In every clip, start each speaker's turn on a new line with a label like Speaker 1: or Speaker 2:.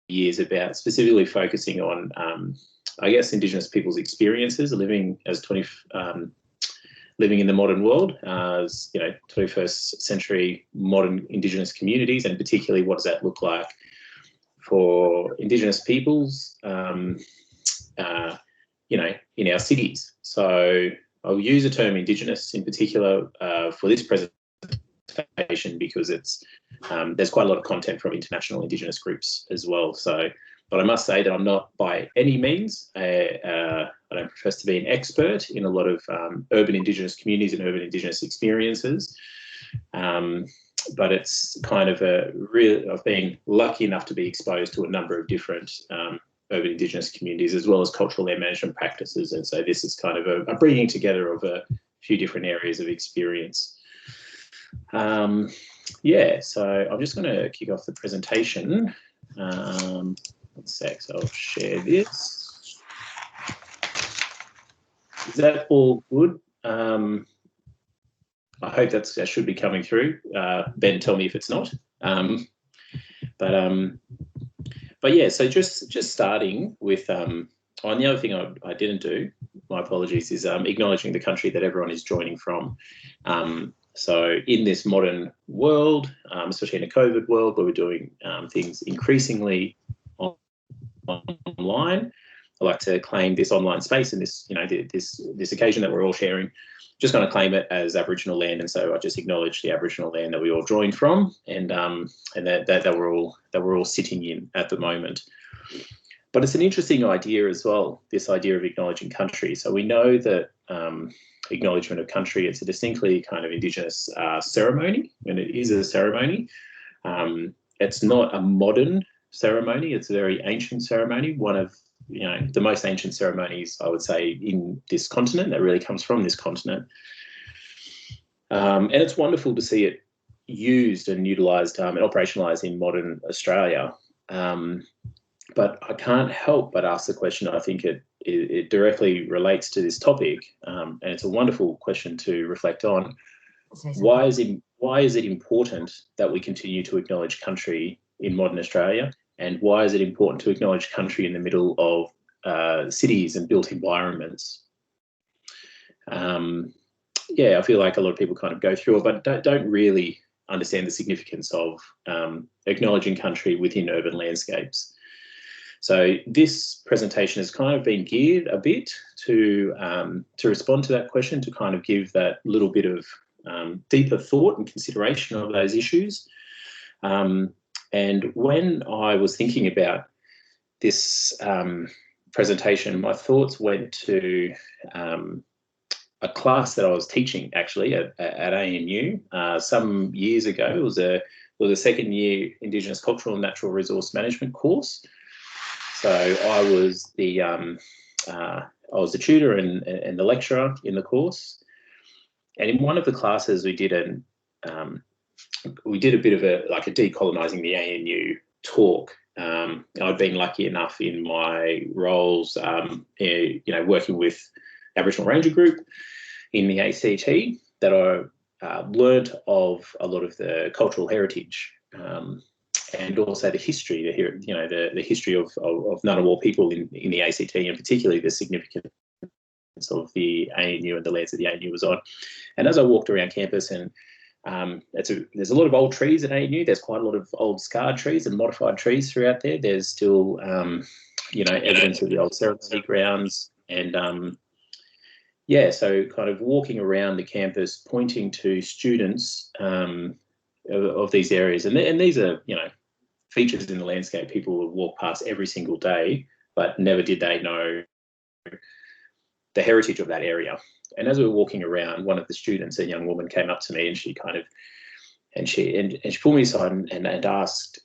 Speaker 1: years about specifically focusing on, I guess, Indigenous people's experiences living as living in the modern world, as 21st century modern Indigenous communities, and particularly what does that look like for Indigenous peoples, in our cities. So I'll use the term Indigenous in particular for this presentation because it's there's quite a lot of content from international Indigenous groups as well. So, but I must say that I'm not by any means, I don't profess to be an expert in a lot of urban Indigenous communities and urban Indigenous experiences. But it's kind of I've been lucky enough to be exposed to a number of different urban Indigenous communities as well as cultural land management practices. And so this is kind of a bringing together of a few different areas of experience. Yeah, so I'm just going to kick off the presentation. One sec, so I'll share this. Is that all good? I hope that should be coming through. Ben, tell me if it's not. But yeah, so just starting with, the other thing I didn't do, my apologies, is acknowledging the country that everyone is joining from. So in this modern world, especially in a COVID world where we're doing things increasingly online, I like to claim this online space and this, this occasion that we're all sharing, just going to claim it as Aboriginal land. And so I just acknowledge the Aboriginal land that we all joined from, and that we're all sitting in at the moment. But it's an interesting idea as well, this idea of acknowledging country. So we know that acknowledgement of country, it's a distinctly kind of Indigenous ceremony, and it is a ceremony. It's not a modern ceremony, it's a very ancient ceremony, one of the most ancient ceremonies, I would say, in this continent, that really comes from this continent. And it's wonderful to see it used and utilised and operationalised in modern Australia. But I can't help but ask the question, I think it directly relates to this topic, and it's a wonderful question to reflect on. Why is it important that we continue to acknowledge country in modern Australia? And why is it important to acknowledge country in the middle of cities and built environments? Yeah, I feel like a lot of people kind of go through it, but don't really understand the significance of acknowledging country within urban landscapes. So this presentation has kind of been geared a bit to respond to that question, to kind of give that little bit of deeper thought and consideration of those issues. And when I was thinking about this presentation, my thoughts went to a class that I was teaching actually at ANU some years ago. It was a second year Indigenous Cultural and Natural Resource Management course. So I was the tutor and the lecturer in the course. And in one of the classes we did a bit of a decolonising the ANU talk. I'd been lucky enough in my roles, working with Aboriginal Ranger Group in the ACT, that I learnt of a lot of the cultural heritage and also the history, the history of Ngunnawal people in the ACT, and particularly the significance of the ANU and the lands that the ANU was on. And as I walked around campus, and there's a lot of old trees at ANU. There's quite a lot of old scarred trees and modified trees throughout there. There's still, evidence of the old ceremony grounds. And, so kind of walking around the campus, pointing to students of these areas. And these are, features in the landscape people will walk past every single day, but never did they know the heritage of that area. And as we were walking around, one of the students, a young woman, came up to me, and she pulled me aside and asked,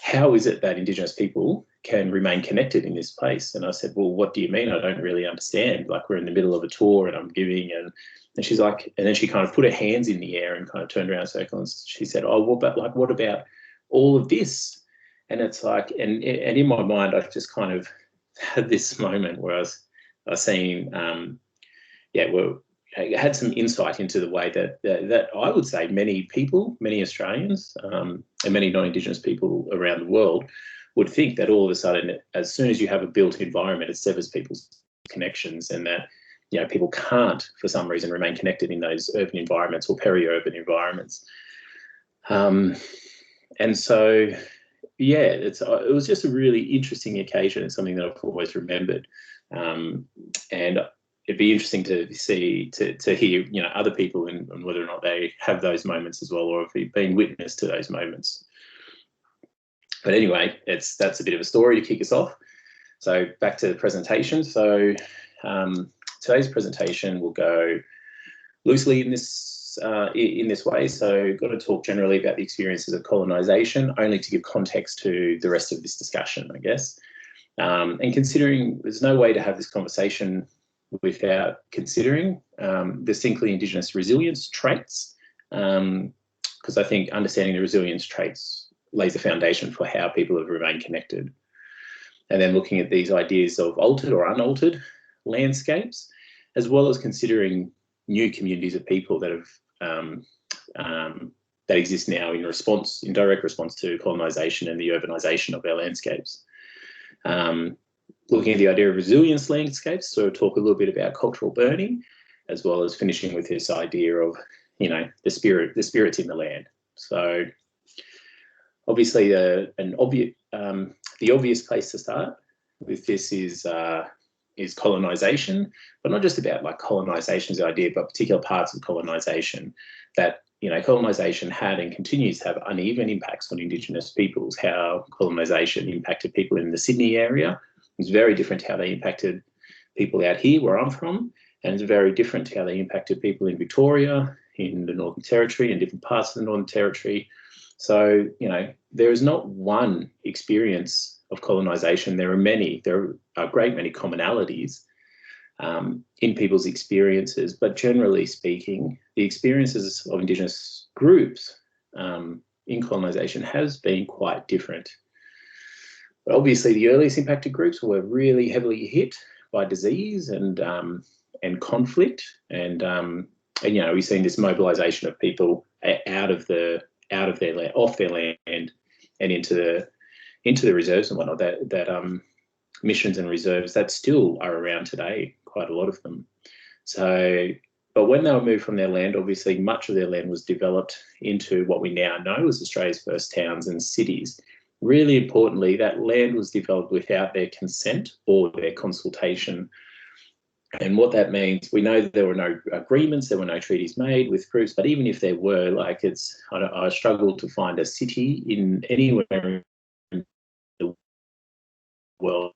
Speaker 1: how is it that Indigenous people can remain connected in this place? And I said, well, what do you mean? I don't really understand. Like, we're in the middle of a tour and I'm giving, and she's like, and then she kind of put her hands in the air and kind of turned around in a circle, and she said, oh, what about all of this? And it's like, and in my mind, I just kind of had this moment where I was seeing, I had some insight into the way that I would say many Australians and many non-Indigenous people around the world would think that all of a sudden, as soon as you have a built environment, it severs people's connections, and that, you know, people can't, for some reason, remain connected in those urban environments or peri-urban environments. And so, yeah, it was just a really interesting occasion and something that I've always remembered. And it'd be interesting to hear, you know, other people and whether or not they have those moments as well, or if they've been witness to those moments. But anyway, that's a bit of a story to kick us off. So back to the presentation. So today's presentation will go loosely in this way. So going to talk generally about the experiences of colonisation, only to give context to the rest of this discussion, I guess. And considering there's no way to have this conversation without considering distinctly Indigenous resilience traits, because I think understanding the resilience traits lays the foundation for how people have remained connected. And then looking at these ideas of altered or unaltered landscapes, as well as considering new communities of people that have that exist now in direct response to colonisation and the urbanisation of our landscapes. Looking at the idea of resilience landscapes, so talk a little bit about cultural burning, as well as finishing with this idea of, you know, the spirits in the land. So obviously the obvious place to start with this is colonisation, but not just about like colonisation as the idea, but particular parts of colonisation that, you know, colonisation had and continues to have uneven impacts on Indigenous peoples. How colonisation impacted people in the Sydney area is very different to how they impacted people out here where I'm from, and it's very different to how they impacted people in Victoria, in the Northern Territory, and different parts of the Northern Territory. So, you know, there is not one experience of colonisation. There are many. There are a great many commonalities in people's experiences, but generally speaking, the experiences of Indigenous groups in colonisation has been quite different. But obviously, the earliest impacted groups were really heavily hit by disease and conflict, and you know, we've seen this mobilisation of people off their land and into the reserves and whatnot. That missions and reserves that still are around today, quite a lot of them. So, but when they were moved from their land, obviously much of their land was developed into what we now know as Australia's first towns and cities. Really importantly, that land was developed without their consent or their consultation. And what that means, we know that there were no agreements, there were no treaties made with groups, but even if there were, like I struggle to find a city in anywhere in the world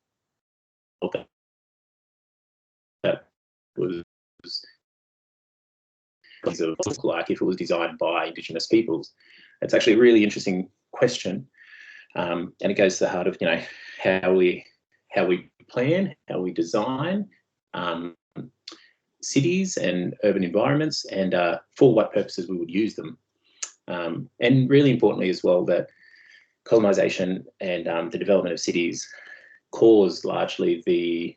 Speaker 1: that was like if it was designed by Indigenous peoples. It's actually a really interesting question, and it goes to the heart of, you know, how we plan, how we design cities and urban environments, and for what purposes we would use them. And really importantly as well, that colonisation and the development of cities caused largely the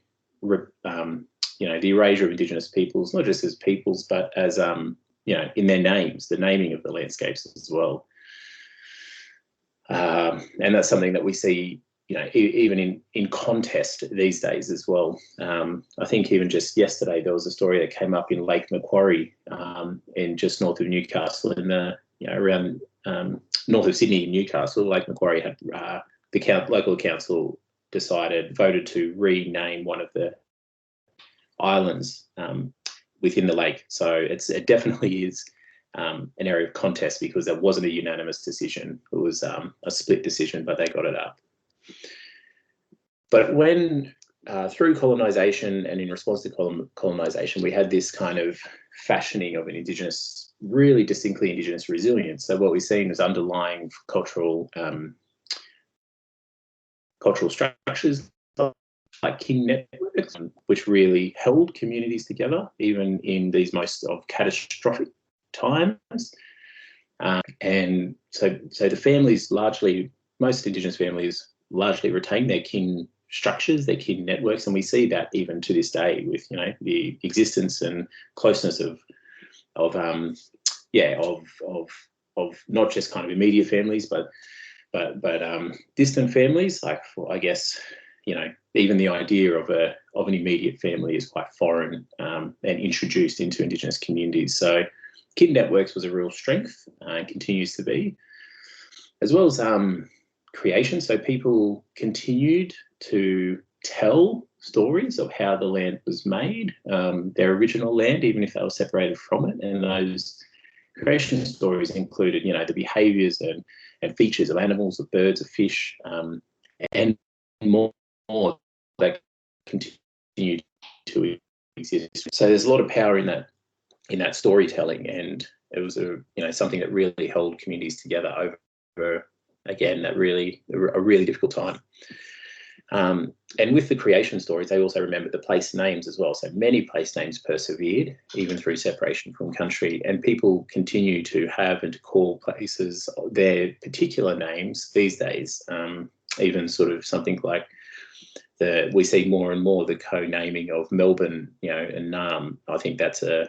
Speaker 1: the erasure of Indigenous peoples, not just as peoples, but as you know, in their names, the naming of the landscapes as well. And that's something that we see, you know, even in contest these days as well. I think even just yesterday there was a story that came up in Lake Macquarie, in just north of Newcastle, in the, you know, around north of Sydney, Newcastle. Lake Macquarie had the local council voted to rename one of the islands within the lake. So it definitely is an area of contest, because there wasn't a unanimous decision. It was a split decision, but they got it up. But when through colonisation and in response to colonisation, we had this kind of fashioning of an Indigenous, really distinctly Indigenous resilience. So what we've seen is underlying cultural structures like kin networks, which really held communities together, even in these most of catastrophic times. And so the families largely, most Indigenous families largely retain their kin structures, their kin networks, and we see that even to this day with, you know, the existence and closeness of not just kind of immediate families, but distant families, like I guess, even the idea of an immediate family is quite foreign and introduced into Indigenous communities. So kin networks was a real strength and continues to be, as well as creation. So people continued to tell stories of how the land was made, their original land, even if they were separated from it. And those creation stories included, the behaviours and features of animals, of birds, of fish, and more that continue to exist. So there's a lot of power in that storytelling, and it was something that really held communities together over again a really difficult time. And with the creation stories, they also remembered the place names as well. So many place names persevered even through separation from country, and people continue to have and to call places their particular names these days. Even sort of something like we see more and more the co-naming of Melbourne, and Naarm. I think that's a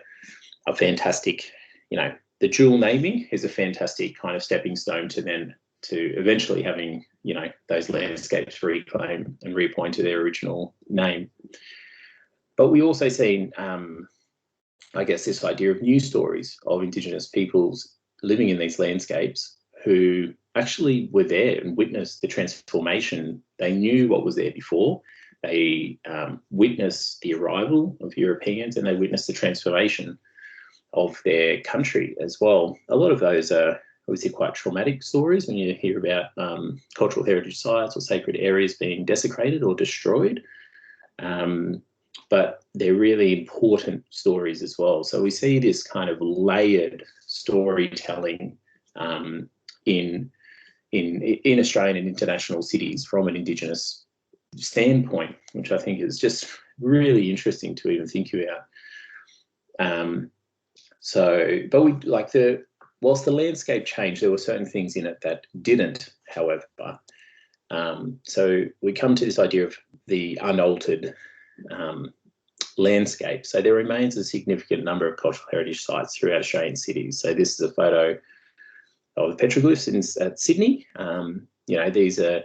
Speaker 1: fantastic, the dual naming is a fantastic kind of stepping stone to eventually having, those landscapes reclaimed and reappointed to their original name. But we also seen, I guess, this idea of new stories of Indigenous peoples living in these landscapes who actually were there and witnessed the transformation. They knew what was there before. They witnessed the arrival of Europeans, and they witnessed the transformation of their country as well. A lot of those are obviously quite traumatic stories when you hear about cultural heritage sites or sacred areas being desecrated or destroyed. But they're really important stories as well. So we see this kind of layered storytelling in Australian and international cities from an Indigenous standpoint, which I think is just really interesting to even think about. Whilst the landscape changed, there were certain things in it that didn't, however. So we come to this idea of the unaltered landscape. So there remains a significant number of cultural heritage sites throughout Australian cities. So this is a photo of the petroglyphs at Sydney. These are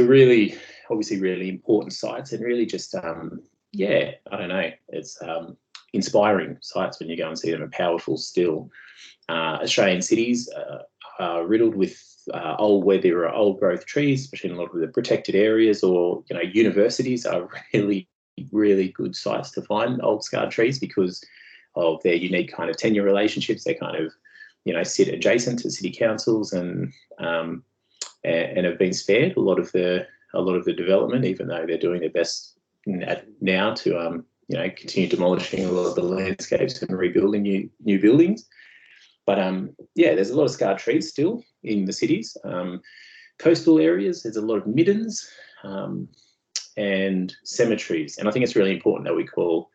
Speaker 1: really, obviously really important sites, and really just, I don't know, it's inspiring sites when you go and see them, and powerful still. Australian cities are riddled with where there are old growth trees, especially in a lot of the protected areas, or universities are really, really good sites to find old scarred trees because of their unique kind of tenure relationships. They kind of sit adjacent to city councils and have been spared a lot of the development, even though they're doing their best now to continue demolishing a lot of the landscapes and rebuilding new buildings. But there's a lot of scarred trees still in the cities. Coastal areas, there's a lot of middens and cemeteries. And I think it's really important that we call,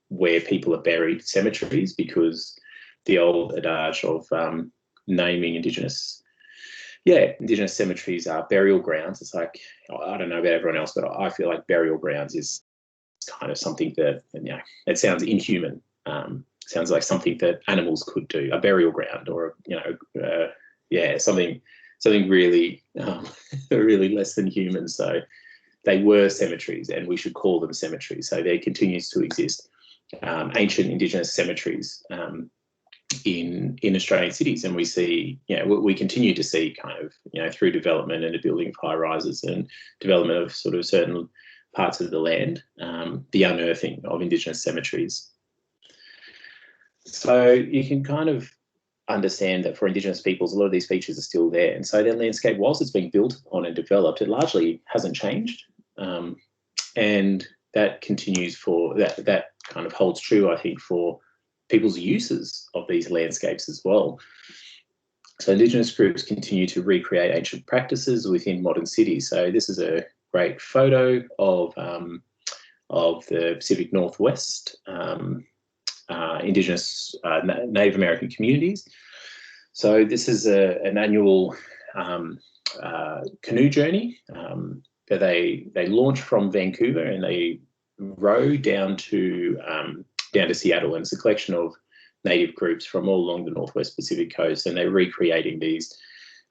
Speaker 1: where people are buried cemeteries, because the old adage of naming Indigenous cemeteries are burial grounds. It's like, I don't know about everyone else, but I feel like burial grounds is kind of something that, it sounds inhuman. Sounds like something that animals could do, a burial ground, or something really really less than human. So they were cemeteries, and we should call them cemeteries. So there continues to exist ancient Indigenous cemeteries in Australian cities, and we see, we continue to see kind of, through development and the building of high rises and development of sort of certain parts of the land, the unearthing of Indigenous cemeteries. So you can kind of understand that for Indigenous peoples, a lot of these features are still there. And so their landscape, whilst it's being built on and developed, it largely hasn't changed. And that continues that kind of holds true, I think, for people's uses of these landscapes as well. So Indigenous groups continue to recreate ancient practices within modern cities. So this is a great photo of the Pacific Northwest, Indigenous Native American communities. So this is an annual canoe journey that they launch from Vancouver, and they row down to Seattle, and it's a collection of native groups from all along the Northwest Pacific coast, and they're recreating these,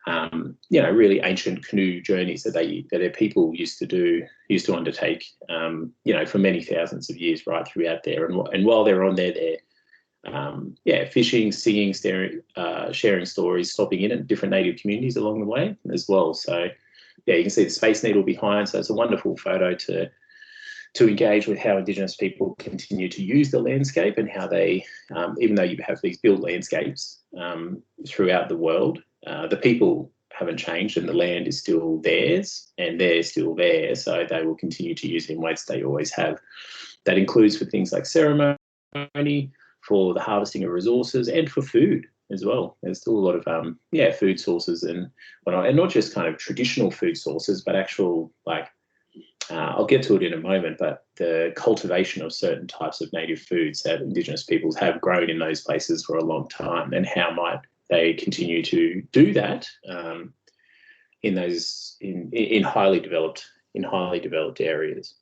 Speaker 1: you know, really ancient canoe journeys that their people used to undertake, you know, for many thousands of years right throughout there. And while they're on there, they're fishing, singing, sharing stories, stopping in at different native communities along the way as well. So yeah, you can see the Space Needle behind. So it's a wonderful photo to engage with how Indigenous people continue to use the landscape, and how they, even though you have these built landscapes throughout the world, the people haven't changed, and the land is still theirs, and they're still there. So they will continue to use it in ways they always have. That includes for things like ceremony, for the harvesting of resources, and for food as well. There's still a lot of food sources, and not just kind of traditional food sources, but actual, like, I'll get to it in a moment, but the cultivation of certain types of native foods that Indigenous peoples have grown in those places for a long time, and how might they continue to do that in highly developed areas.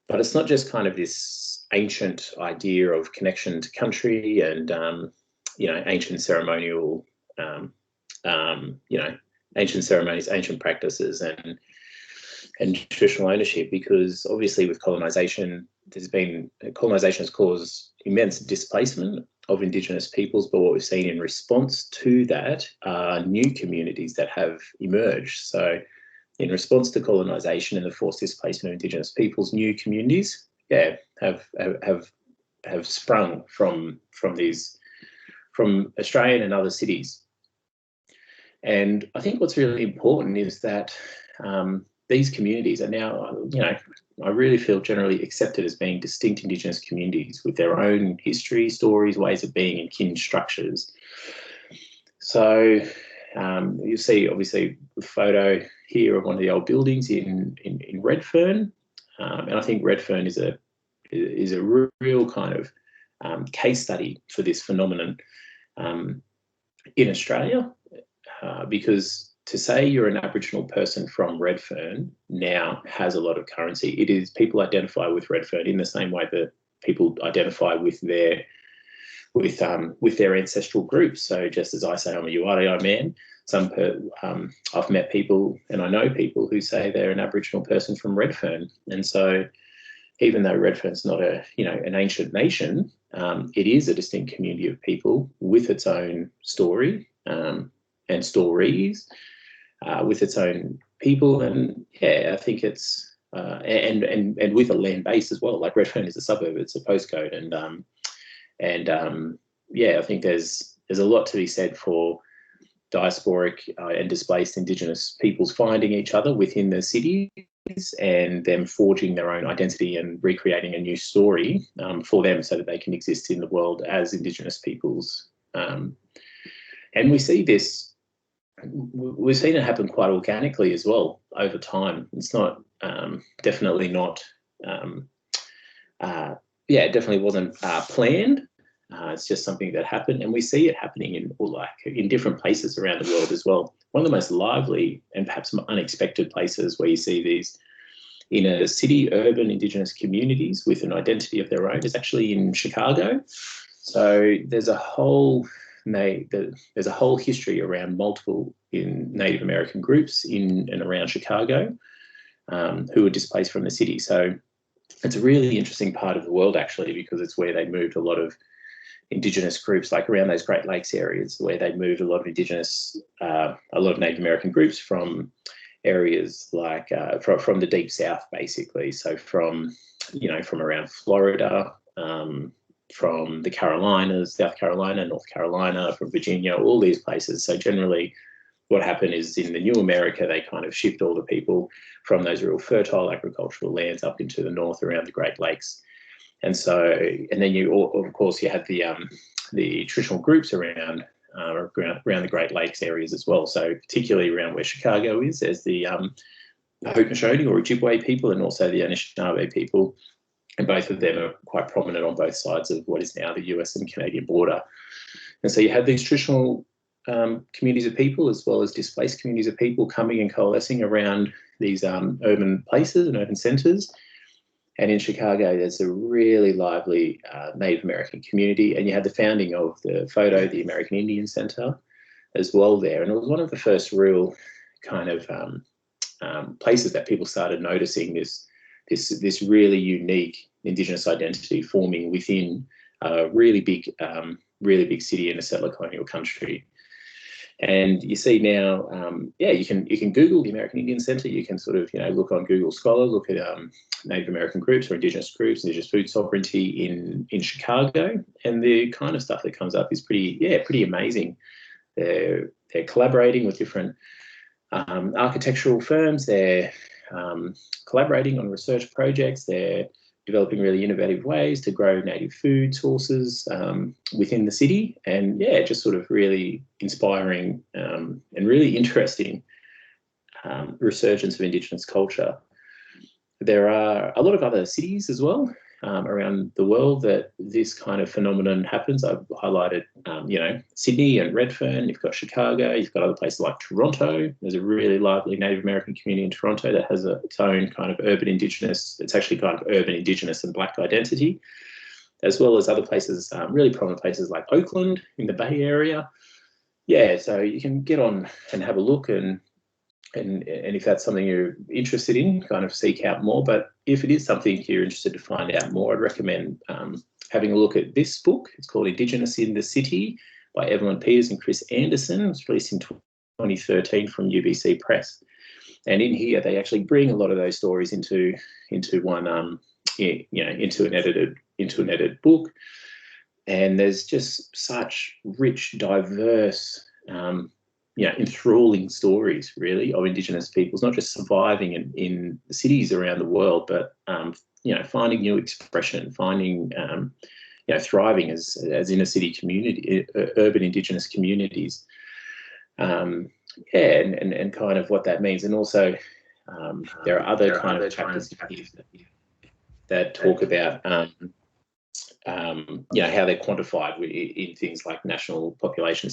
Speaker 1: But it's not just kind of this ancient idea of connection to country and you know, ancient ceremonial you know, ancient ceremonies, ancient practices, and traditional ownership, because obviously with colonisation, colonisation has caused immense displacement of Indigenous peoples, but what we've seen in response to that are new communities that have emerged. So in response to colonisation and the forced displacement of Indigenous peoples, new communities have sprung from Australian and other cities. And I think what's really important is that these communities are now, you know, I really feel generally accepted as being distinct Indigenous communities with their own history, stories, ways of being, and kin structures. So you see, obviously, the photo here of one of the old buildings in Redfern, and I think Redfern is a real kind of case study for this phenomenon in Australia, because to say you're an Aboriginal person from Redfern now has a lot of currency. It is, people identify with Redfern in the same way that people identify with their ancestral groups. So just as I say I'm a Uari man, I've met people and I know people who say they're an Aboriginal person from Redfern. And so even though Redfern's not an ancient nation, it is a distinct community of people with its own story and stories. With its own people, and I think it's and with a land base as well. Like Redfern is a suburb; it's a postcode, and I think there's a lot to be said for diasporic and displaced Indigenous peoples finding each other within the cities and them forging their own identity and recreating a new story for them, so that they can exist in the world as Indigenous peoples. And we see this. We've seen it happen quite organically as well over time. It's not definitely not it definitely wasn't planned. It's just something that happened, and we see it happening in different places around the world as well. One of the most lively and perhaps unexpected places where you see these inner city urban Indigenous communities with an identity of their own is actually in Chicago. So there's a whole history around multiple Native American groups in and around Chicago who were displaced from the city. So it's a really interesting part of the world, actually, because it's where they moved a lot of Indigenous groups, like around those Great Lakes areas, where they moved a lot of Native American groups from areas like from the Deep South, basically. So from around Florida, from the Carolinas, South Carolina, North Carolina, from Virginia, all these places. So generally what happened is in the new America, they kind of shipped all the people from those real fertile agricultural lands up into the north around the Great Lakes. And so, and then of course, you had the traditional groups around the Great Lakes areas as well. So particularly around where Chicago is, there's the Haudenosaunee or Ojibwe people, and also the Anishinaabe people. And both of them are quite prominent on both sides of what is now the US and Canadian border. And so you have these traditional communities of people, as well as displaced communities of people, coming and coalescing around these urban places and urban centres. And in Chicago, there's a really lively Native American community. And you had the founding of the the American Indian Center as well there. And it was one of the first real kind of places that people started noticing this really unique Indigenous identity forming within a really big city in a settler colonial country. And you see now, you can Google the American Indian Center. You can sort of look on Google Scholar, look at Native American groups or Indigenous groups, Indigenous food sovereignty in Chicago, and the kind of stuff that comes up is pretty amazing. They're collaborating with different architectural firms. They're collaborating on research projects. They're developing really innovative ways to grow native food sources within the city, and just sort of really inspiring and really interesting resurgence of Indigenous culture. There are a lot of other cities as well around the world that this kind of phenomenon happens. I've highlighted, Sydney and Redfern. You've got Chicago. You've got other places like Toronto. There's a really lively Native American community in Toronto that has its own kind of urban Indigenous. It's actually kind of urban Indigenous and Black identity, as well as other places, really prominent places like Oakland in the Bay Area. Yeah, so you can get on and have a look, and if that's something you're interested in, kind of seek out more. But if it is something you're interested to find out more, I'd recommend having a look at this book. It's called Indigenous in the City by Evelyn Peters and Chris Anderson. It was released in 2013 from UBC Press. And in here, they actually bring a lot of those stories into one, into an edited book. And there's just such rich, diverse, enthralling stories, really, of Indigenous peoples, not just surviving in the cities around the world, but finding new expression, finding thriving as inner city community, urban Indigenous communities, and kind of what that means. And also, there are other kind of chapters that talk about how they're quantified in things like national population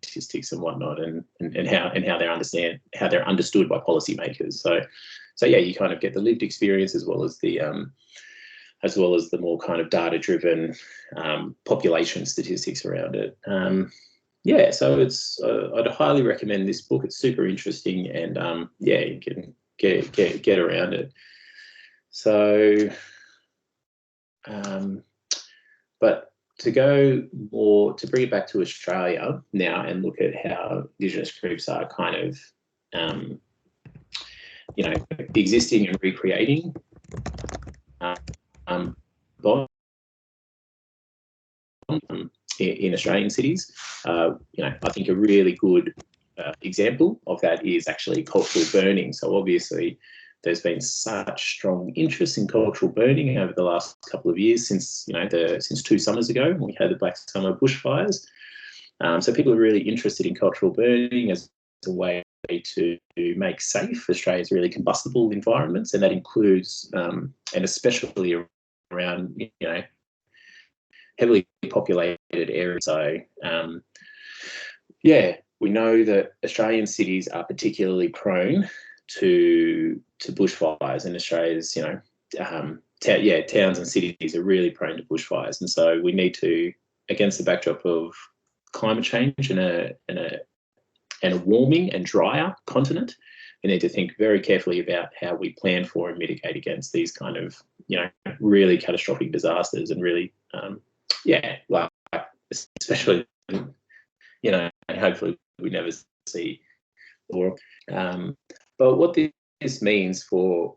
Speaker 1: statistics and whatnot, and how they're understood by policymakers. So you kind of get the lived experience as well as the more kind of data-driven population statistics around it. So it's I'd highly recommend this book. It's super interesting, and you can get around it. So, but to bring it back to Australia now and look at how Indigenous groups are kind of, existing and recreating in Australian cities. I think a really good example of that is actually cultural burning. So obviously, there's been such strong interest in cultural burning over the last couple of years since 2 summers ago when we had the Black Summer bushfires. So people are really interested in cultural burning as a way to make safe Australia's really combustible environments, and that includes, and especially around, heavily populated areas. So, we know that Australian cities are particularly prone to bushfires, and Australia's, towns and cities are really prone to bushfires. And so we need to, against the backdrop of climate change and a warming and drier continent, we need to think very carefully about how we plan for and mitigate against these kind of, really catastrophic disasters, and really, especially, hopefully we never see more. But what this means for,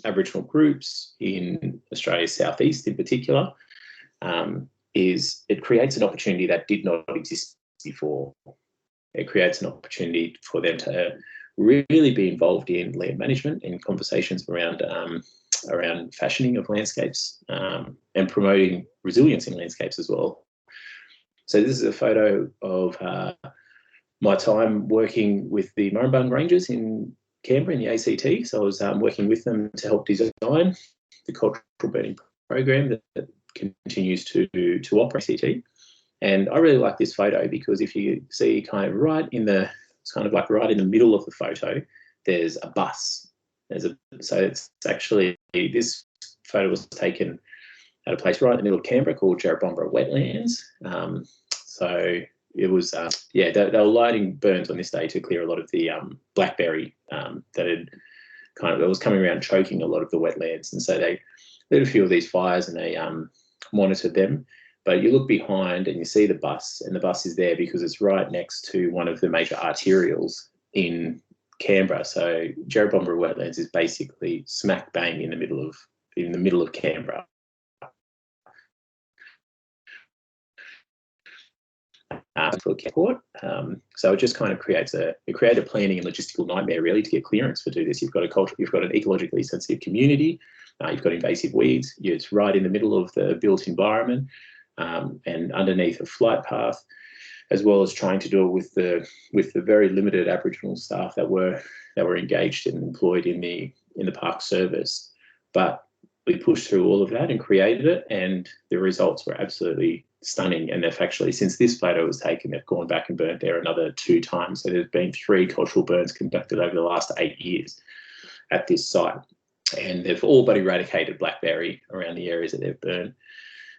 Speaker 1: Aboriginal groups in Australia's southeast in particular, is it creates an opportunity that did not exist before. It creates an opportunity for them to really be involved in land management and conversations around fashioning of landscapes, and promoting resilience in landscapes as well. So this is a photo of my time working with the Murrumbung Rangers in Canberra in the ACT. So I was working with them to help design the cultural burning program that continues to operate in ACT. And I really like this photo because if you see right in the middle of the photo, there's a bus. So it's actually, this photo was taken at a place right in the middle of Canberra called Jerrabomberra Wetlands. So it was, yeah, they were lighting burns on this day to clear a lot of the blackberry that was coming around choking a lot of the wetlands. And so they lit a few of these fires and they monitored them. But you look behind and you see the bus, and the bus is there because it's right next to one of the major arterials in Canberra. So Jerrabomberra Wetlands is basically smack bang in the middle of Canberra. For airport. So it just kind of created a planning and logistical nightmare really to get clearance to do this. You've got an ecologically sensitive community, you've got invasive weeds, it's right in the middle of the built environment, and underneath a flight path, as well as trying to do it with the very limited Aboriginal staff that were engaged and employed in the park service. But we pushed through all of that and created it, and the results were absolutely stunning. And they've actually, since this photo was taken, they've gone back and burnt there another 2 times. So there's been 3 cultural burns conducted over the last 8 years at this site. And they've all but eradicated blackberry around the areas that they've burned,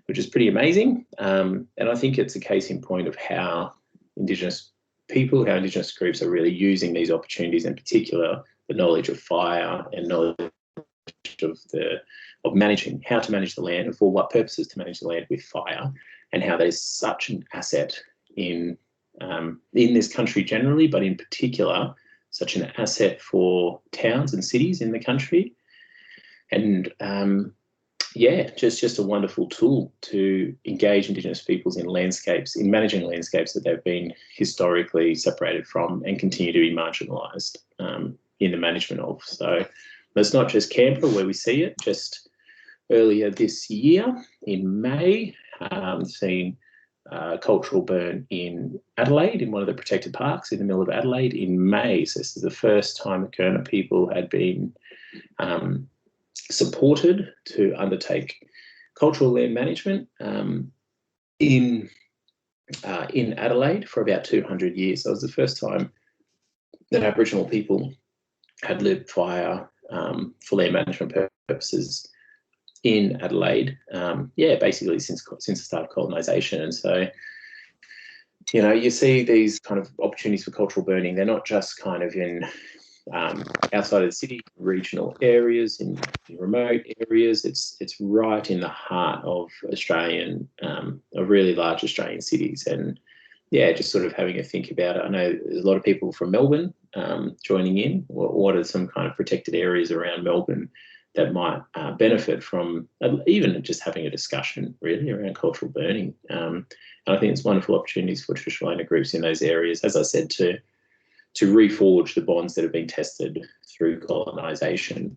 Speaker 1: which is pretty amazing. And I think it's a case in point of how Indigenous people, how Indigenous groups are really using these opportunities, in particular the knowledge of fire and knowledge of managing, how to manage the land and for what purposes to manage the land with fire, and how that is such an asset in this country generally, but in particular such an asset for towns and cities in the country. And yeah, just a wonderful tool to engage Indigenous peoples in landscapes, in managing landscapes that they've been historically separated from and continue to be marginalised in the management of. So it's not just Canberra where we see it. Just earlier this year in May, seen a cultural burn in Adelaide, in one of the protected parks in the middle of Adelaide in May. So this is the first time the Kurma people had been supported to undertake cultural land management in Adelaide for about 200 years. So it was the first time that Aboriginal people had lit fire for land management purposes in Adelaide, basically since the start of colonisation. And so, you know, you see these kind of opportunities for cultural burning. They're not just kind of in outside of the city, regional areas, in remote areas. It's right in the heart of Australian, of really large Australian cities. And yeah, just sort of having a think about it. I know there's a lot of people from Melbourne joining in. What are some kind of protected areas around Melbourne that might benefit from even just having a discussion really around cultural burning? And I think it's wonderful opportunities for traditional owner groups in those areas, as I said, to reforge the bonds that have been tested through colonisation.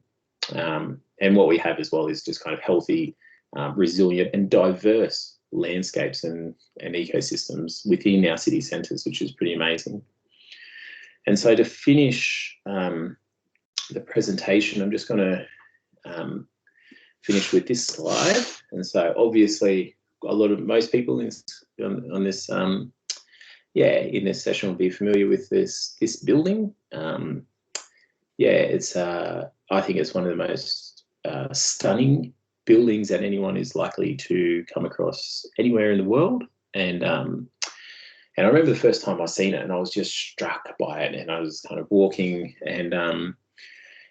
Speaker 1: And what we have as well is just kind of healthy, resilient and diverse landscapes and ecosystems within our city centres, which is pretty amazing. And so to finish the presentation, I'm just going to finish with this slide. And so obviously most people in this in this session will be familiar with this building. It's I think it's one of the most stunning buildings that anyone is likely to come across anywhere in the world. And I remember the first time I seen it, and I was just struck by it. And I was kind of walking, and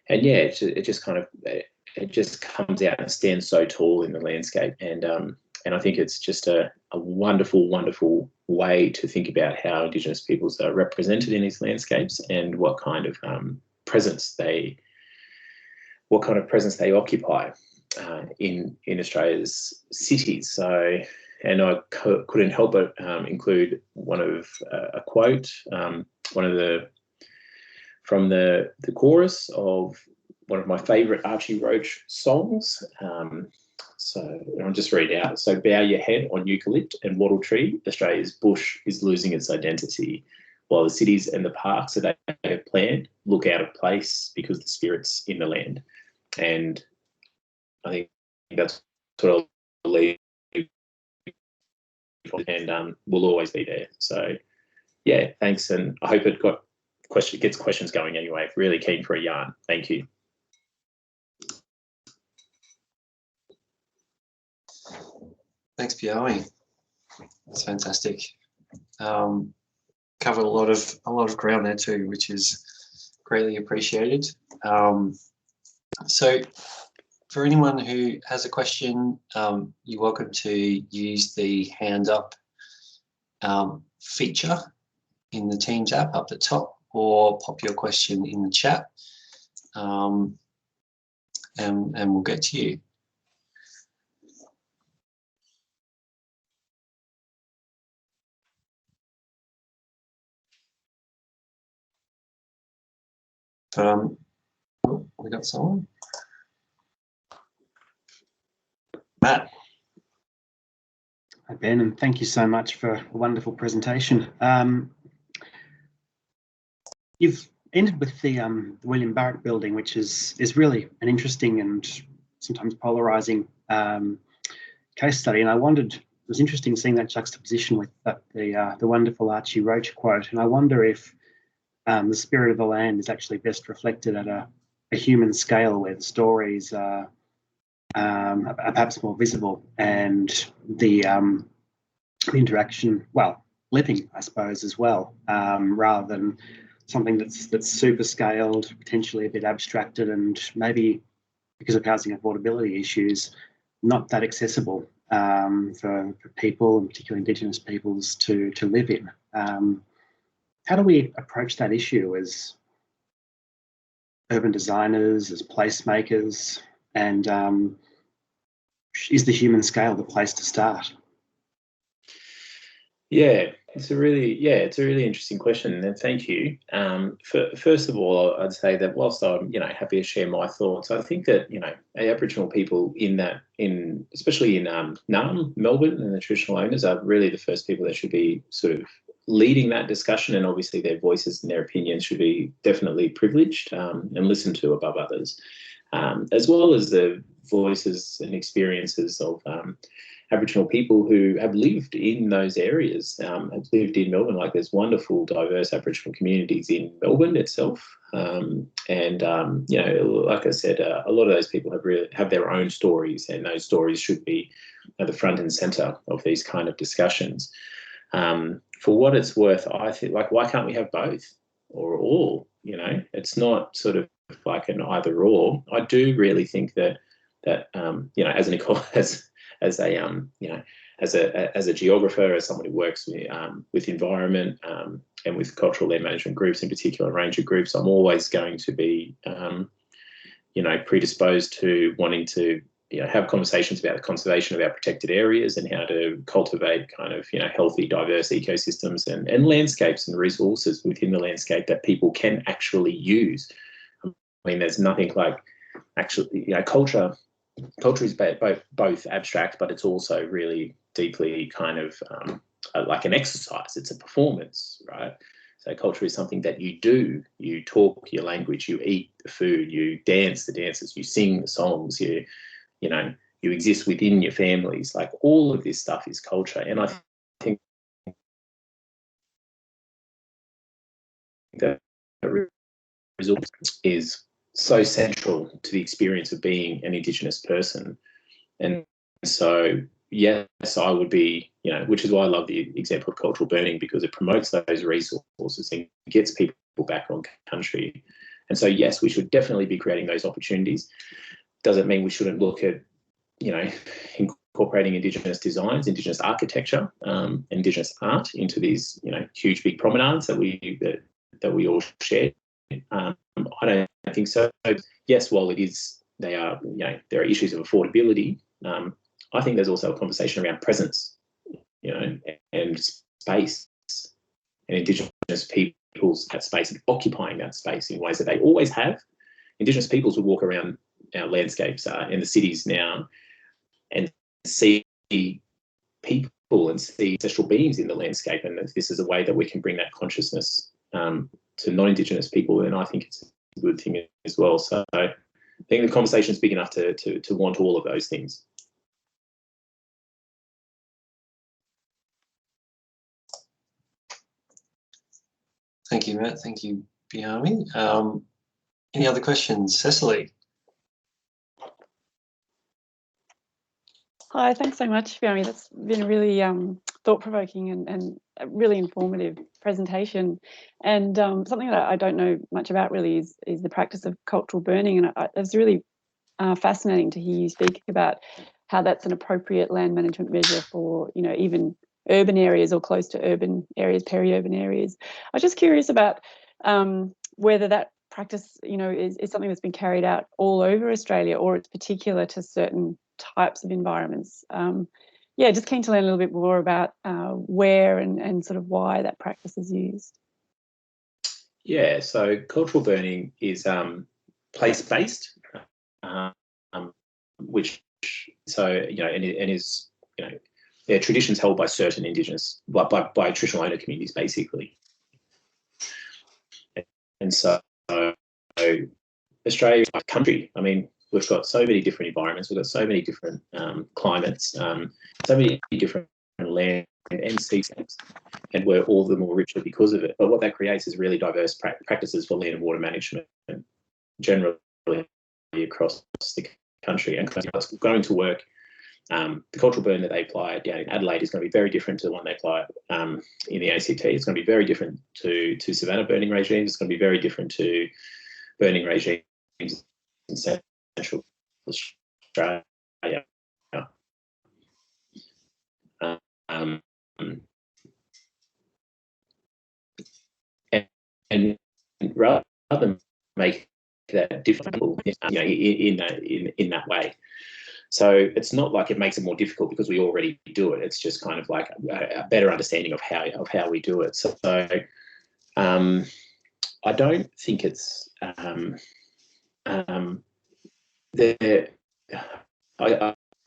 Speaker 1: it just comes out and stands so tall in the landscape. And I think it's just a wonderful, wonderful way to think about how Indigenous peoples are represented in these landscapes and what kind of presence they occupy in Australia's cities. So, and I couldn't help but include a quote, from the chorus of one of my favourite Archie Roach songs. So I'll just read out. So, bow your head on eucalypt and wattle tree, Australia's bush is losing its identity, while the cities and the parks that they have planned look out of place because the spirit's in the land. And I think that's what I'll leave, and will always be there. So yeah, thanks, and I hope it gets questions going anyway. Really keen for a yarn. Thank you.
Speaker 2: Thanks, Bhiamie. That's fantastic. Covered a lot of ground there too, which is greatly appreciated. So for anyone who has a question, you're welcome to use the hand up feature in the Teams app up the top, or pop your question in the chat, and we'll get to you. Oh, we got someone. Matt.
Speaker 3: Hi, Ben, and thank you so much for a wonderful presentation. You've ended with the William Barrett building, which is really an interesting and sometimes polarising case study. And I wondered, it was interesting seeing that juxtaposition with the wonderful Archie Roach quote. And I wonder if the spirit of the land is actually best reflected at a human scale, where the stories are perhaps more visible, and the interaction, well, living, I suppose, as well, rather than something that's super scaled, potentially a bit abstracted, and maybe because of housing affordability issues, not that accessible for people, and particularly Indigenous peoples, to live in. How do we approach that issue as urban designers, as placemakers, and is the human scale the place to start?
Speaker 1: Yeah, it's a really interesting question, and thank you. First of all, I'd say that whilst I'm happy to share my thoughts, I think that Aboriginal people especially in Naarm, Melbourne, and the traditional owners are really the first people that should be sort of leading that discussion, and obviously their voices and their opinions should be definitely privileged and listened to above others, as well as the voices and experiences of Aboriginal people who have lived in those areas, have lived in Melbourne. Like, there's wonderful, diverse Aboriginal communities in Melbourne itself, like I said, a lot of those people have their own stories, and those stories should be at the front and centre of these kind of discussions. For what it's worth, I think, like, why can't we have both or all? It's not sort of like an either or. I do really think that as a geographer, as someone who works with environment and with cultural land management groups, in particular, a range of groups, I'm always going to be predisposed to wanting to have conversations about the conservation of our protected areas and how to cultivate kind of healthy, diverse ecosystems and landscapes and resources within the landscape that people can actually use. I mean, there's nothing like actually culture is both abstract, but it's also really deeply kind of like an exercise. It's a performance, right? So culture is something that you do. You talk your language, you eat the food, you dance the dances, you sing the songs, you exist within your families. Like, all of this stuff is culture. And I think that resource is so central to the experience of being an Indigenous person. And so, yes, I would be, which is why I love the example of cultural burning, because it promotes those resources and gets people back on country. And so, yes, we should definitely be creating those opportunities. Doesn't mean we shouldn't look at, incorporating Indigenous designs, Indigenous architecture, Indigenous art into these, huge big promenades that we all share. I don't think so. Yes, while there are issues of affordability, I think there's also a conversation around presence, and space, and Indigenous peoples have space and occupying that space in ways that they always have. Indigenous peoples will walk around our landscapes in the cities now and see people and see ancestral beings in the landscape, and this is a way that we can bring that consciousness to non-Indigenous people, and I think it's a good thing as well. So I think the conversation is big enough to want all of those things.
Speaker 2: Thank you, Matt. Thank you, Bhiamie. Any other questions? Cecily?
Speaker 4: Hi, thanks so much, Bhiamie. That's been a really thought-provoking and a really informative presentation. And something that I don't know much about really is the practice of cultural burning. And it's really fascinating to hear you speak about how that's an appropriate land management measure for, you know, even urban areas or close to urban areas, peri-urban areas. I was just curious about whether that practice, you know, is something that's been carried out all over Australia, or it's particular to certain types of environments. Yeah, just keen to learn a little bit more about where and sort of why that practice is used.
Speaker 1: Yeah, so cultural burning is place-based, which, so, you know, and is, you know, they're traditions held by certain Indigenous, by traditional owner communities, basically. And so Australia is a country. I mean, we've got so many different environments, we've got so many different climates, so many different land and seascapes, and we're all the more richer because of it. But what that creates is really diverse practices for land and water management generally across the country. And going to work, the cultural burn that they apply down in Adelaide is going to be very different to the one they apply in the ACT. It's going to be very different to savannah burning regimes. It's going to be very different to burning regimes in Central Australia. And rather than make that difficult, you know, in that way. So it's not like it makes it more difficult because we already do it. It's just kind of like a better understanding of how we do it. So I don't think it's I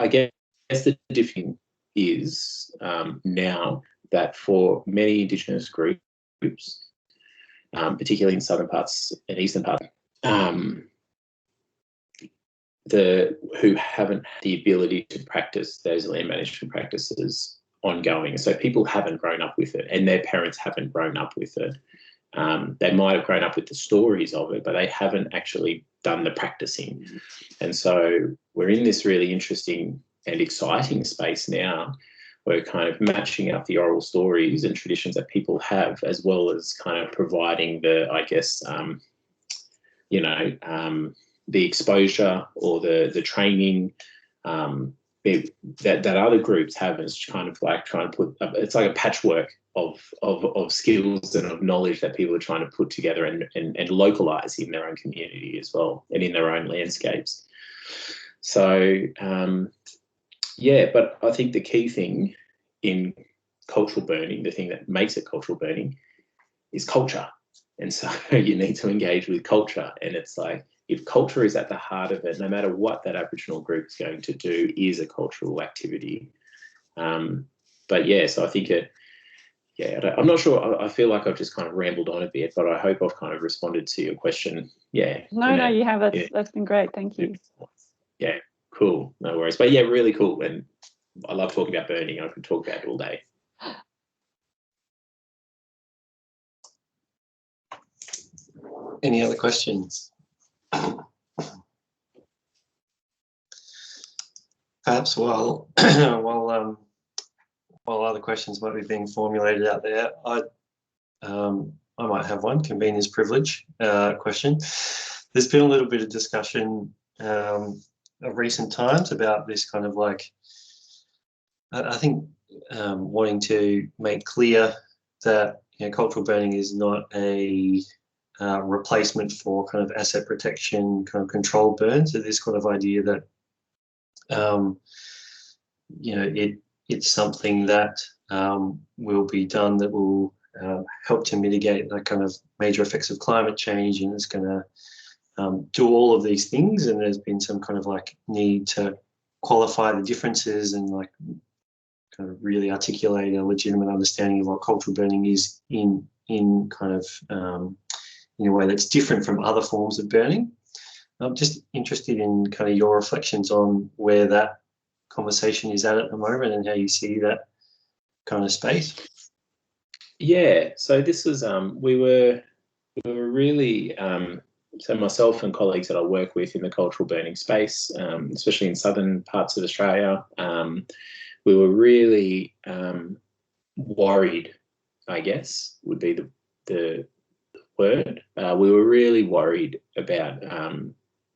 Speaker 1: guess the difference is now that for many Indigenous groups, particularly in southern parts and eastern parts, who haven't had the ability to practice those land management practices ongoing. So people haven't grown up with it, and their parents haven't grown up with it. They might have grown up with the stories of it, but they haven't actually done the practicing. And so we're in this really interesting and exciting space now. We're kind of matching up the oral stories and traditions that people have, as well as kind of providing the, I guess, the exposure or the training that other groups have, is kind of like trying to put, it's like a patchwork of skills and of knowledge that people are trying to put together and localize in their own community as well, and in their own landscapes. So yeah, but I think the key thing in cultural burning, the thing that makes it cultural burning, is culture. And so you need to engage with culture. And it's like, if culture is at the heart of it, no matter what that Aboriginal group is going to do, is a cultural activity. But yeah, so I think I'm not sure. I feel like I've just kind of rambled on a bit, but I hope I've kind of responded to your question. Yeah.
Speaker 4: No, you have. That's been great. Thank you.
Speaker 1: Yeah, cool. No worries. But yeah, really cool. And I love talking about burning. I could talk about it all day.
Speaker 2: Any other questions? Perhaps while other questions might be being formulated out there, I might have one, convener's privilege question. There's been a little bit of discussion of recent times about this kind of like, I think wanting to make clear that, you know, cultural burning is not a replacement for kind of asset protection, kind of controlled burn. So this kind of idea that, you know, it's something that will be done that will help to mitigate the kind of major effects of climate change, and it's going to do all of these things. And there's been some kind of like need to qualify the differences and like kind of really articulate a legitimate understanding of what cultural burning is in kind of in a way that's different from other forms of burning. I'm just interested in kind of your reflections on where that conversation is at the moment and how you see that kind of space.
Speaker 1: Yeah, so this was we were really so myself and colleagues that I work with in the cultural burning space, especially in southern parts of Australia, we were really worried, I guess, would be the word. We were really worried about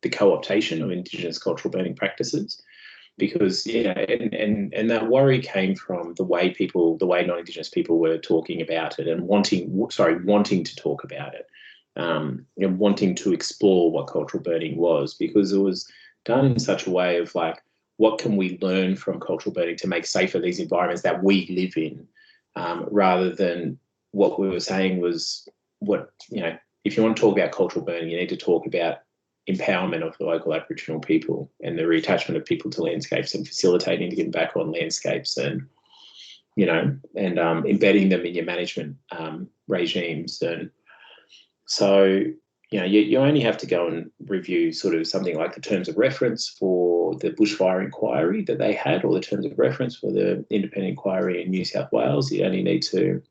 Speaker 1: the co-optation of Indigenous cultural burning practices, because and that worry came from the way non-Indigenous people were talking about it and wanting to talk about it, and wanting to explore what cultural burning was, because it was done in such a way of like, what can we learn from cultural burning to make safer these environments that we live in, rather than what we were saying was, if you want to talk about cultural burning, you need to talk about empowerment of the local Aboriginal people and the reattachment of people to landscapes and facilitating to get back on landscapes, and embedding them in your management regimes. And so you only have to go and review sort of something like the terms of reference for the bushfire inquiry that they had, or the terms of reference for the independent inquiry in New South Wales. You only need to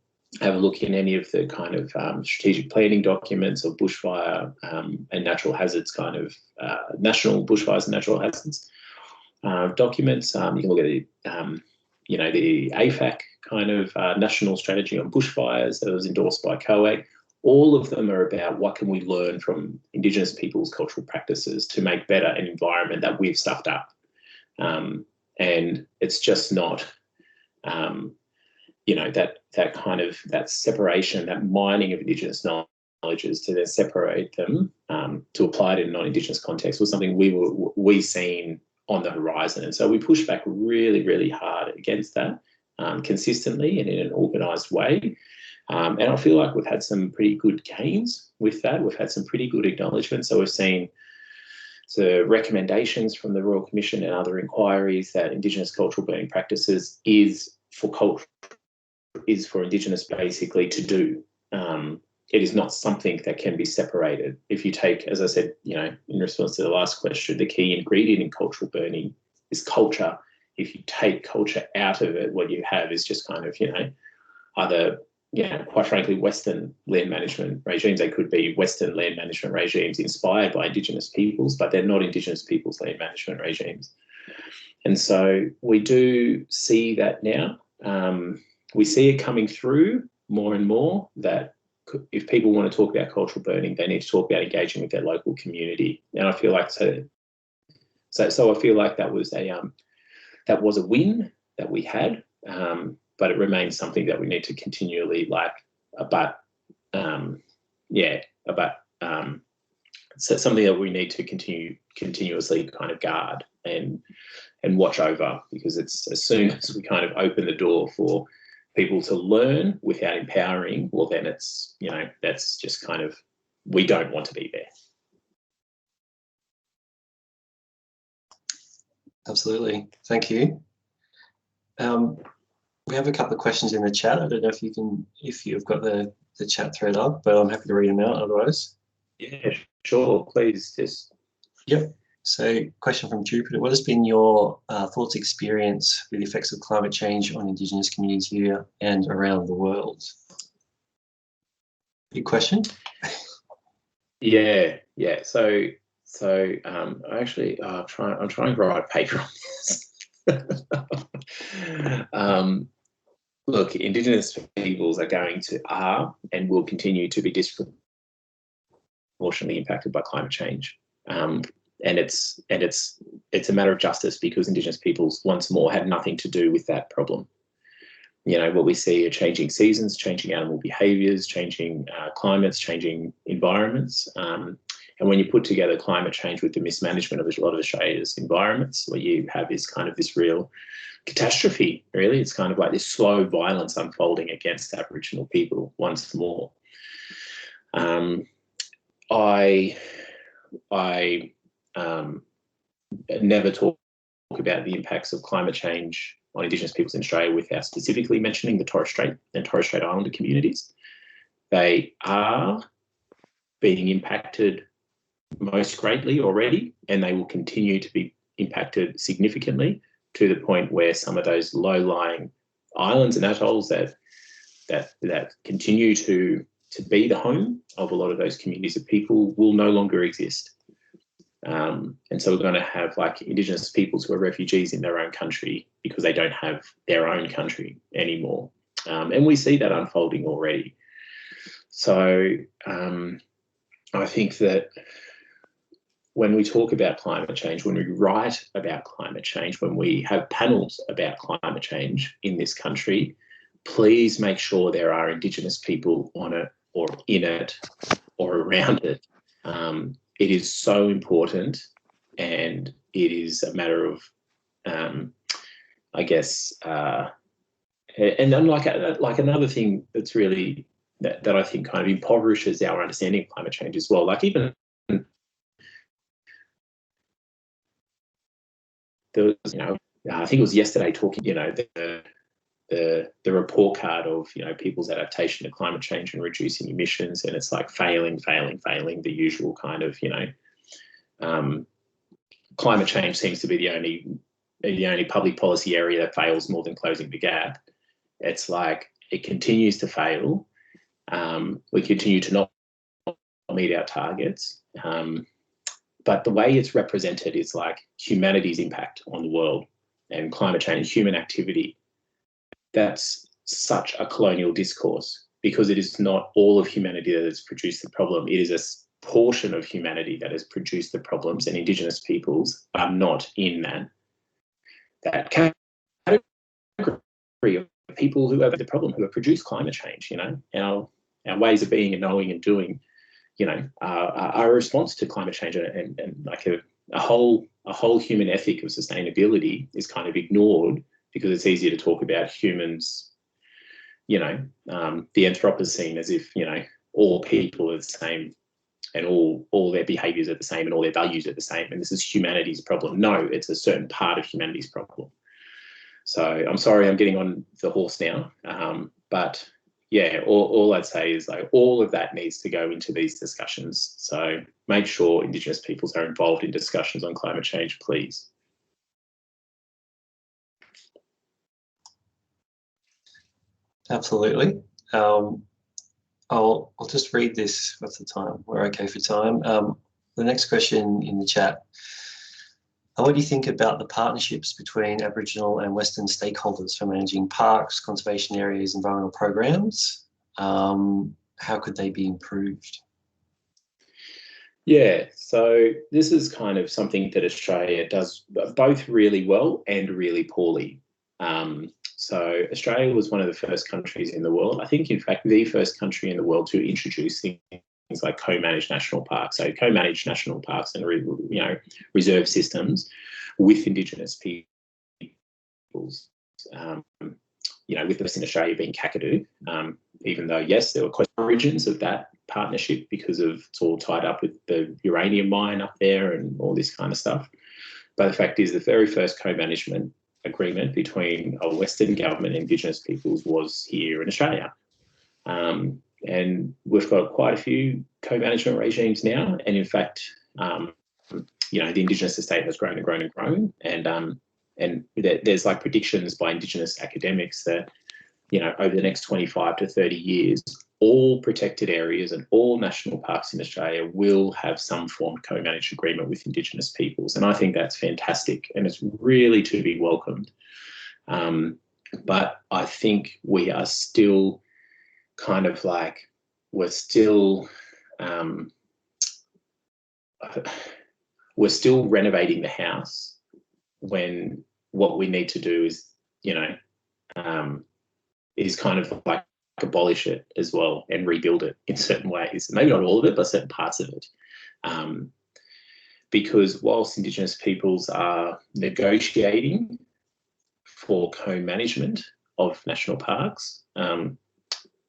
Speaker 1: have a look in any of the kind of strategic planning documents of bushfire and natural hazards, kind of national bushfires and natural hazards documents. You can look at the AFAC kind of national strategy on bushfires that was endorsed by COAG. All of them are about what can we learn from Indigenous people's cultural practices to make better an environment that we've stuffed up. And it's just not, that separation, that mining of Indigenous knowledges to then separate them to apply it in a non-Indigenous context was something we seen on the horizon. And so we pushed back really, really hard against that consistently and in an organised way. And I feel like we've had some pretty good gains with that. We've had some pretty good acknowledgement. So we've seen the recommendations from the Royal Commission and other inquiries that Indigenous cultural burning practices is for Indigenous basically to do. It is not something that can be separated. If you take, as I said, in response to the last question, the key ingredient in cultural burning is culture. If you take culture out of it, what you have is just kind of, either, quite frankly, Western land management regimes. They could be Western land management regimes inspired by Indigenous peoples, but they're not Indigenous peoples' land management regimes. And so we do see that now. We see it coming through more and more, that if people want to talk about cultural burning, they need to talk about engaging with their local community. And I feel like so I feel like that was a win that we had. But it remains something that we need to continually so something that we need to continuously kind of guard and watch over, because it's as soon as we kind of open the door for people to learn without empowering, well, then it's, that's just kind of, we don't want to be there.
Speaker 2: Absolutely. Thank you. We have a couple of questions in the chat. I don't know if you've got the chat thread up, but I'm happy to read them out otherwise.
Speaker 1: Yeah, sure. Please just.
Speaker 2: Yep. So, question from Jupiter. What has been your thoughts, experience with the effects of climate change on Indigenous communities here and around the world? Big question.
Speaker 1: Yeah. So actually, I'm trying to write a paper on this. Look, Indigenous peoples are and will continue to be disproportionately impacted by climate change. And it's a matter of justice, because Indigenous peoples, once more, had nothing to do with that problem. What we see are changing seasons, changing animal behaviours, changing climates, changing environments. And when you put together climate change with the mismanagement of a lot of Australia's environments, what you have is kind of this real catastrophe, really. It's kind of like this slow violence unfolding against Aboriginal people once more. I never talk about the impacts of climate change on Indigenous peoples in Australia without specifically mentioning the Torres Strait and Torres Strait Islander communities. They are being impacted most greatly already, and they will continue to be impacted significantly, to the point where some of those low-lying islands and atolls that continue to to be the home of a lot of those communities of people will no longer exist. And so we're going to have like Indigenous peoples who are refugees in their own country because they don't have their own country anymore. And we see that unfolding already. So I think that when we talk about climate change, when we write about climate change, when we have panels about climate change in this country, please make sure there are Indigenous people on it or in it or around it. It is so important, and it is a matter of, I guess, and then like another thing that's really that I think kind of impoverishes our understanding of climate change as well. Like even there was, I think it was yesterday talking, the report card of people's adaptation to climate change and reducing emissions, and it's like failing, the usual kind of climate change seems to be the only public policy area that fails more than closing the gap. It's like it continues to fail. We continue to not meet our targets, but the way it's represented is like humanity's impact on the world and climate change, human activity. That's such a colonial discourse, because it is not all of humanity that has produced the problem. It is a portion of humanity that has produced the problems, and Indigenous peoples are not in that category of people who have the problem, who have produced climate change. Our ways of being and knowing and doing, are a response to climate change, and like a whole human ethic of sustainability is kind of ignored, because it's easier to talk about humans, the Anthropocene, as if, all people are the same and all their behaviours are the same and all their values are the same, and this is humanity's problem. No, it's a certain part of humanity's problem. So I'm sorry I'm getting on the horse now, but yeah, all I'd say is like all of that needs to go into these discussions. So make sure Indigenous peoples are involved in discussions on climate change, please.
Speaker 2: Absolutely. I'll just read this. What's the time? We're okay for time. The next question in the chat. What do you think about the partnerships between Aboriginal and Western stakeholders for managing parks, conservation areas, environmental programs? How could they be improved?
Speaker 1: Yeah, so this is kind of something that Australia does both really well and really poorly. So Australia was one of the first countries in the world, I think in fact the first country in the world, to introduce things like co-managed national parks. So co-managed national parks and reserve systems with Indigenous peoples. With Western Australia being Kakadu, even though yes, there were origins of that partnership because it's all tied up with the uranium mine up there and all this kind of stuff. But the fact is, the very first co-management agreement between a Western government and Indigenous peoples was here in Australia. And we've got quite a few co-management regimes now. And in fact, the Indigenous estate has grown and grown and grown. And there's like predictions by Indigenous academics that, over the next 25 to 30 years, all protected areas and all national parks in Australia will have some form of co-managed agreement with Indigenous peoples. And I think that's fantastic, and it's really to be welcomed. But I think we are still kind of like, we're still renovating the house when what we need to do is, is kind of like abolish it as well and rebuild it in certain ways. Maybe not all of it, but certain parts of it. Because whilst Indigenous peoples are negotiating for co-management of national parks,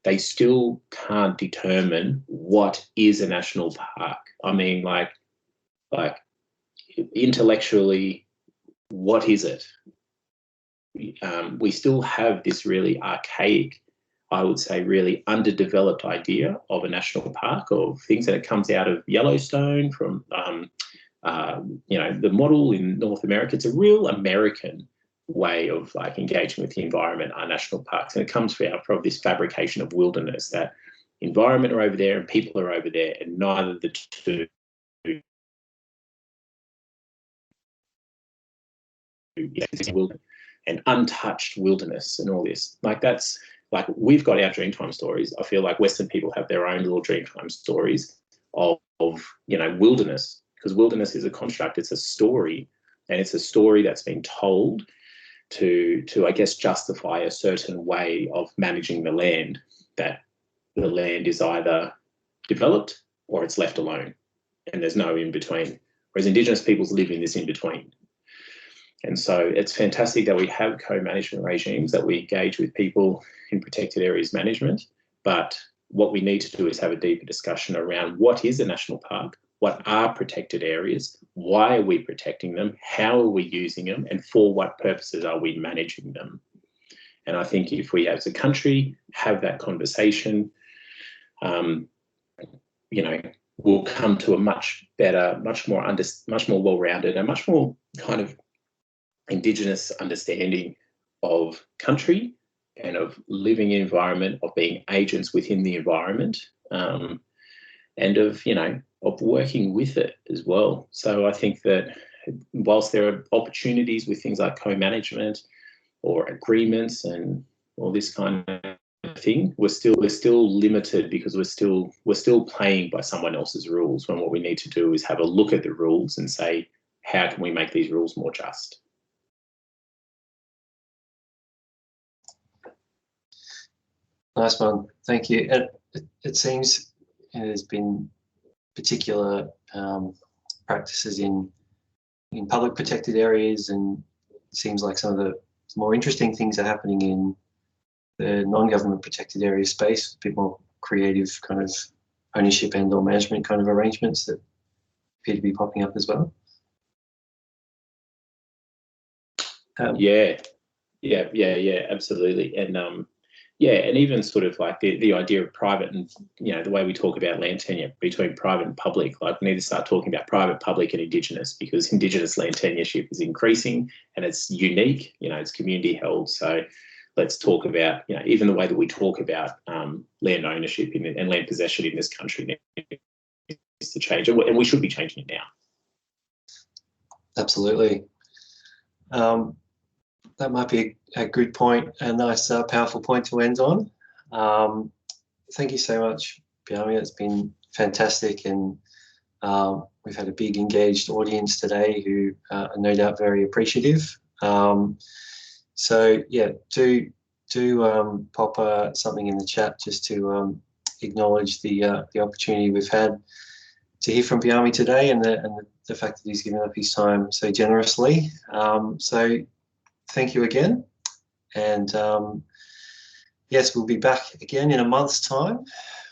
Speaker 1: they still can't determine what is a national park. I mean, like intellectually, what is it? We still have this really archaic, I would say really underdeveloped idea of a national park, of things that it comes out of Yellowstone from, the model in North America. It's a real American way of like engaging with the environment, our national parks, and it comes from this fabrication of wilderness that environment are over there and people are over there, and neither of the two and untouched wilderness and all this. Like, that's like, we've got our Dreamtime stories. I feel like Western people have their own little Dreamtime stories of you know, wilderness, because wilderness is a construct, it's a story, and it's a story that's been told to I guess justify a certain way of managing the land, that the land is either developed or it's left alone, and there's no in between. Whereas Indigenous peoples live in this in between. And so it's fantastic that we have co-management regimes, that we engage with people in protected areas management. But what we need to do is have a deeper discussion around what is a national park, what are protected areas, why are we protecting them, how are we using them, and for what purposes are we managing them. And I think if we as a country have that conversation, you know, we'll come to a much better, much more well-rounded and much more kind of Indigenous understanding of country and of living environment, of being agents within the environment, and of, you know, of working with it as well. So I think that whilst there are opportunities with things like co-management or agreements and all this kind of thing, we're still limited, because we're still playing by someone else's rules, when what we need to do is have a look at the rules and say, how can we make these rules more just?
Speaker 2: Nice one, thank you. And it seems there's been particular practices in public protected areas, and it seems like some of the more interesting things are happening in the non-government protected area space, a bit more creative kind of ownership and or management kind of arrangements that appear to be popping up as well.
Speaker 1: Yeah, absolutely. And yeah, and even sort of like the idea of private, and, you know, the way we talk about land tenure between private and public, like we need to start talking about private, public and Indigenous, because Indigenous land tenureship is increasing and it's unique, you know, it's community held. So let's talk about, you know, even the way that we talk about land ownership and land possession in this country needs to change, and we should be changing it now.
Speaker 2: Absolutely. That might be a good point, a nice, powerful point to end on. Thank you so much, Bhiamie. It's been fantastic, and we've had a big engaged audience today who are no doubt very appreciative. So yeah, do pop something in the chat just to acknowledge the opportunity we've had to hear from Bhiamie today, and the fact that he's given up his time so generously. So thank you again, and yes, we'll be back again in a month's time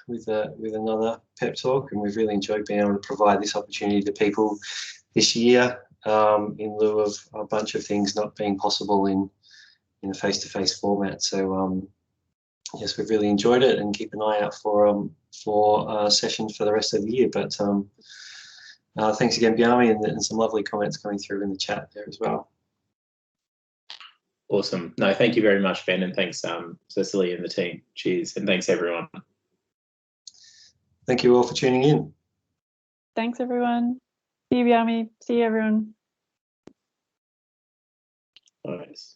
Speaker 2: with another pep talk, and we've really enjoyed being able to provide this opportunity to people this year, in lieu of a bunch of things not being possible in a face-to-face format. So yes, we've really enjoyed it, and keep an eye out for sessions for the rest of the year. But thanks again, Bhiamie, and some lovely comments coming through in the chat there as well.
Speaker 1: Awesome. No, thank you very much, Ben, and thanks, Cecily and the team. Cheers, and thanks everyone.
Speaker 2: Thank you all for tuning in.
Speaker 4: Thanks everyone. See you, Bhiamie. See you everyone.
Speaker 1: Nice.